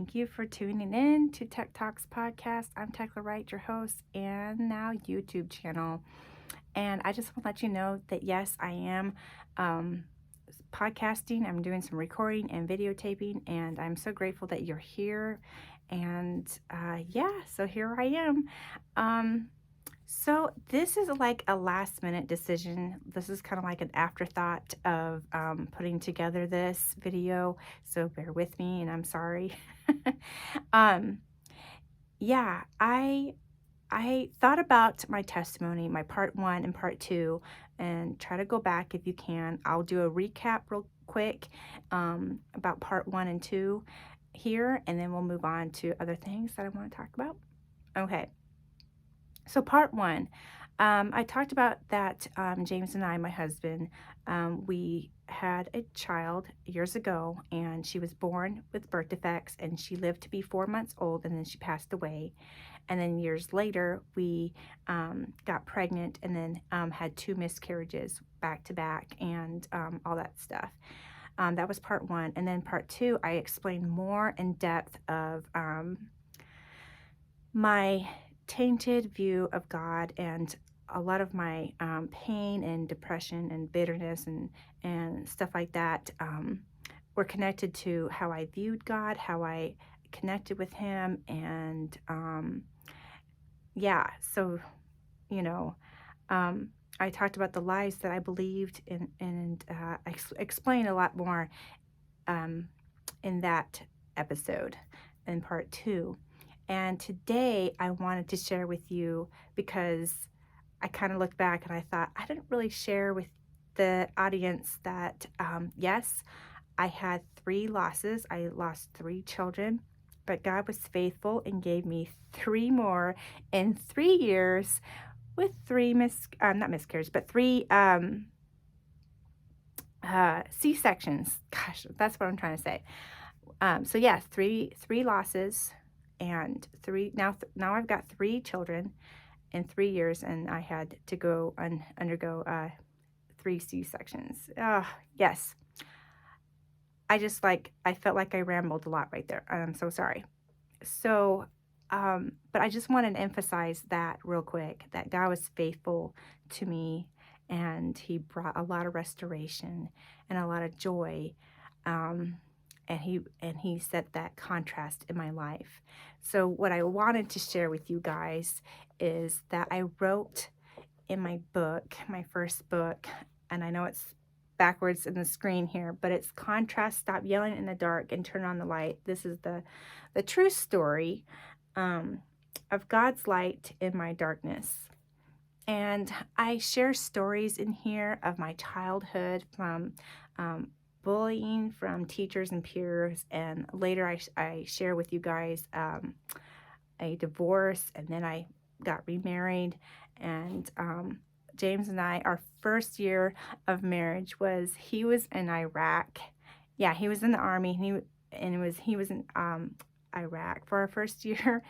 Thank you for tuning in to Thek-talks podcast. I'm Tekla Wright, your host, and now YouTube channel. And I just want to let you know that yes, I am podcasting. I'm doing some recording and videotaping, and I'm so grateful that you're here. And so here I am. So this is like a last minute decision. This is kind of like an afterthought of putting together this video. So bear with me, and I'm sorry. um, yeah, I thought about my testimony, my part 1 and part 2, and try to go back if you can. I'll do a recap real quick about part 1 and 2 here, and then we'll move on to other things that I want to talk about. Okay. So part 1, I talked about that James and I, my husband, we had a child years ago, and she was born with birth defects, and she lived to be 4 months old, and then she passed away. And then years later, we got pregnant, and then had 2 miscarriages back to back, and all that stuff. That was part 1. And then part 2, I explained more in depth of my tainted view of God, and a lot of my pain and depression and bitterness and stuff like that were connected to how I viewed God, how I connected with Him, and so I talked about the lies that I believed and explained a lot more in that episode in part 2. And today I wanted to share with you, because I kind of looked back and I thought I didn't really share with the audience that, yes, I had 3 losses. I lost 3 children, but God was faithful and gave me 3 more in 3 years with 3 not miscarriages, but 3 C-sections. Gosh, that's what I'm trying to say. So yeah, 3 losses, and 3 now I've got 3 children in 3 years, and I had to go undergo 3 C-sections. Yes. I felt like I rambled a lot right there. I'm so sorry. So, but I just wanted to emphasize that real quick, that God was faithful to me, and He brought a lot of restoration and a lot of joy. And he set that contrast in my life. So what I wanted to share with you guys is that I wrote in my book, my first book, and I know it's backwards in the screen here, but it's Contrast, Stop Yelling in the Dark and Turn on the Light. This is the true story of God's light in my darkness. And I share stories in here of my childhood, from bullying from teachers and peers, and later I share with you guys a divorce, and then I got remarried, and James and I, our first year of marriage he was in Iraq. Yeah, he was in the Army, and he was in Iraq for our first year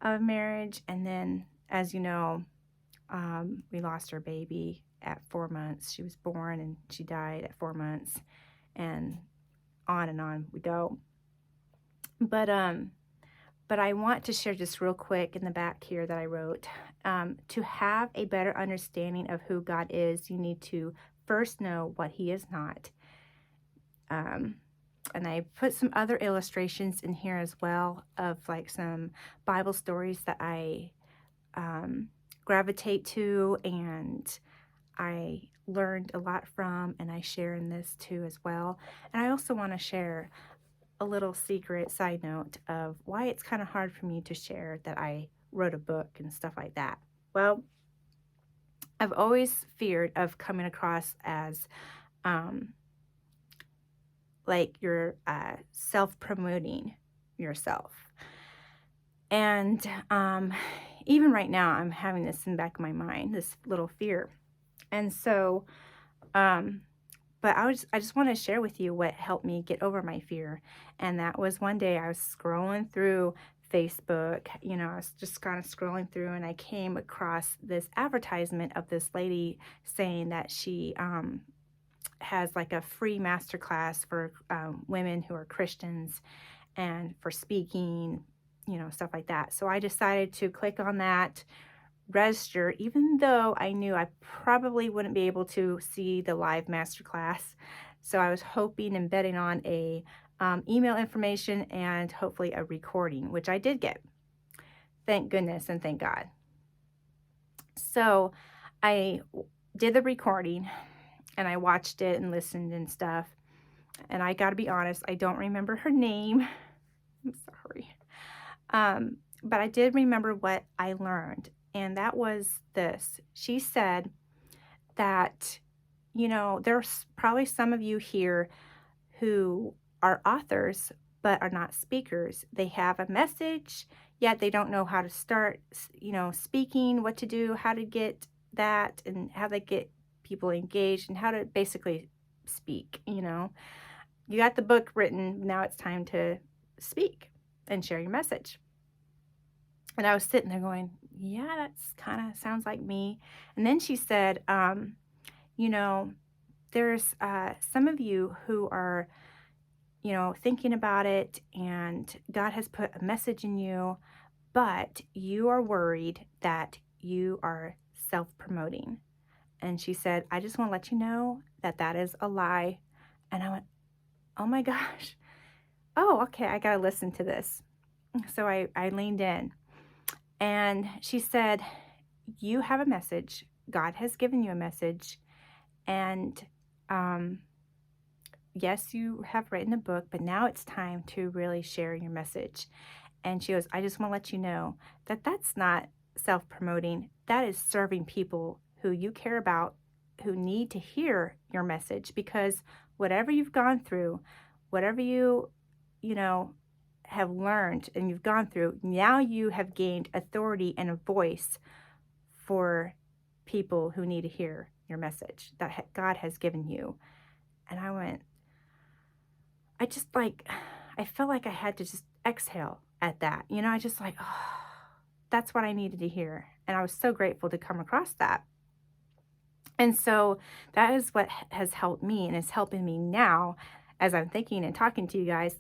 of marriage. And then, as you know, we lost our baby at 4 months. She was born and she died at 4 months, and on we go. But I want to share just real quick in the back here that I wrote, to have a better understanding of who God is, you need to first know what He is not. And I put some other illustrations in here as well, of like some Bible stories that I gravitate to, and I learned a lot from, and I share in this too as well. And I also want to share a little secret side note of why it's kind of hard for me to share that I wrote a book and stuff like that. Well, I've always feared of coming across as like you're self-promoting yourself. And even right now, I'm having this in the back of my mind, this little fear. And so, but I just want to share with you what helped me get over my fear. And that was one day I was scrolling through Facebook, I was just kind of scrolling through, and I came across this advertisement of this lady saying that she has like a free masterclass for women who are Christians. and for speaking, stuff like that. So I decided to click on that, register, even though I knew I probably wouldn't be able to see the live masterclass. So I was hoping and betting on a email information and hopefully a recording, which I did get. Thank goodness and thank God. So I did the recording and I watched it and listened and stuff. And I got to be honest, I don't remember her name. I'm sorry. But I did remember what I learned. And that was this. She said that, there's probably some of you here who are authors, but are not speakers. They have a message, yet they don't know how to start, speaking, what to do, how to get that, and how to get people engaged, and how to basically speak, You got the book written, now it's time to speak and share your message. And I was sitting there going, yeah, that's kind of sounds like me. And then she said, there's some of you who are, thinking about it, and God has put a message in you, but you are worried that you are self-promoting. And she said, I just want to let you know that that is a lie. And I went, oh my gosh. Oh, okay, I got to listen to this. So I leaned in, and she said, you have a message. God has given you a message. And yes, you have written a book, but now it's time to really share your message. And she goes, I just want to let you know that that's not self-promoting. That is serving people who you care about, who need to hear your message, because whatever you've gone through, whatever you have learned and you've gone through, now you have gained authority and a voice for people who need to hear your message that God has given you. And I went, I felt like I had to just exhale at that. I just like, oh, that's what I needed to hear. And I was so grateful to come across that. And so that is what has helped me, and is helping me now as I'm thinking and talking to you guys,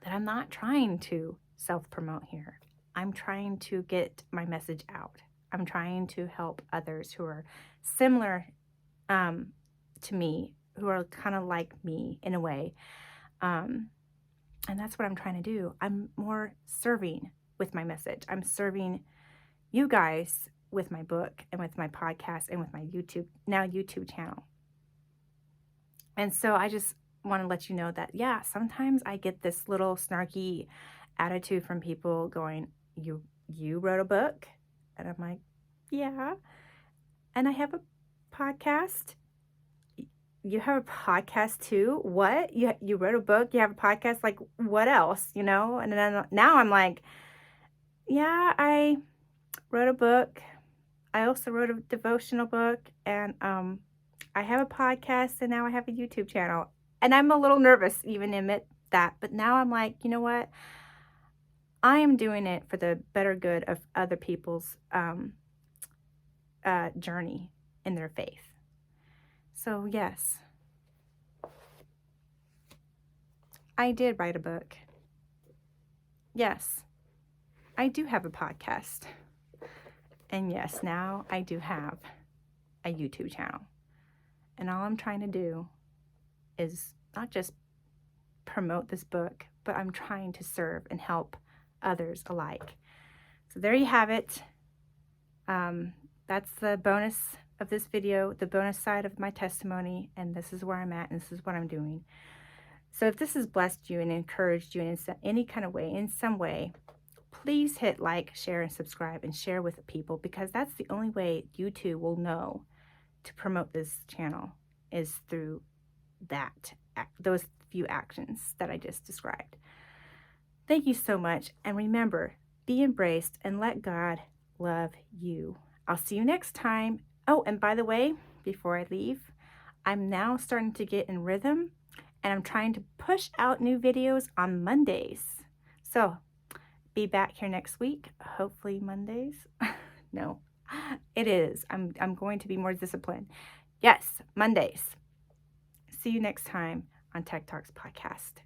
that I'm not trying to self-promote here. I'm trying to get my message out. I'm trying to help others who are similar to me, who are kind of like me in a way. And that's what I'm trying to do. I'm more serving with my message. I'm serving you guys with my book and with my podcast and with my YouTube channel. And so I just want to let you know that, yeah, sometimes I get this little snarky attitude from people going, you wrote a book? And I'm like, yeah. And I have a podcast. You have a podcast too? What? You wrote a book? You have a podcast? Like, what else? And then now I'm like, yeah, I wrote a book. I also wrote a devotional book, and I have a podcast, and now I have a YouTube channel. And I'm a little nervous even to admit that. But now I'm like, you know what? I am doing it for the better good of other people's journey in their faith. So yes, I did write a book. Yes, I do have a podcast. And yes, now I do have a YouTube channel. And all I'm trying to do is not just promote this book, but I'm trying to serve and help others alike. So there you have it. That's the bonus of this video, the bonus side of my testimony, and this is where I'm at, and this is what I'm doing. So if this has blessed you and encouraged you in any kind of way, in some way, please hit like, share, and subscribe, and share with people, because that's the only way YouTube will know to promote this channel, is through those few actions that I just described. Thank you so much, and remember, be embraced and let God love you. I'll see you next time. Oh, and by the way, before I leave, I'm now starting to get in rhythm, and I'm trying to push out new videos on Mondays. So be back here next week, hopefully Mondays. No, it is. I'm going to be more disciplined. Yes, Mondays. See you next time on Thek-talks podcast.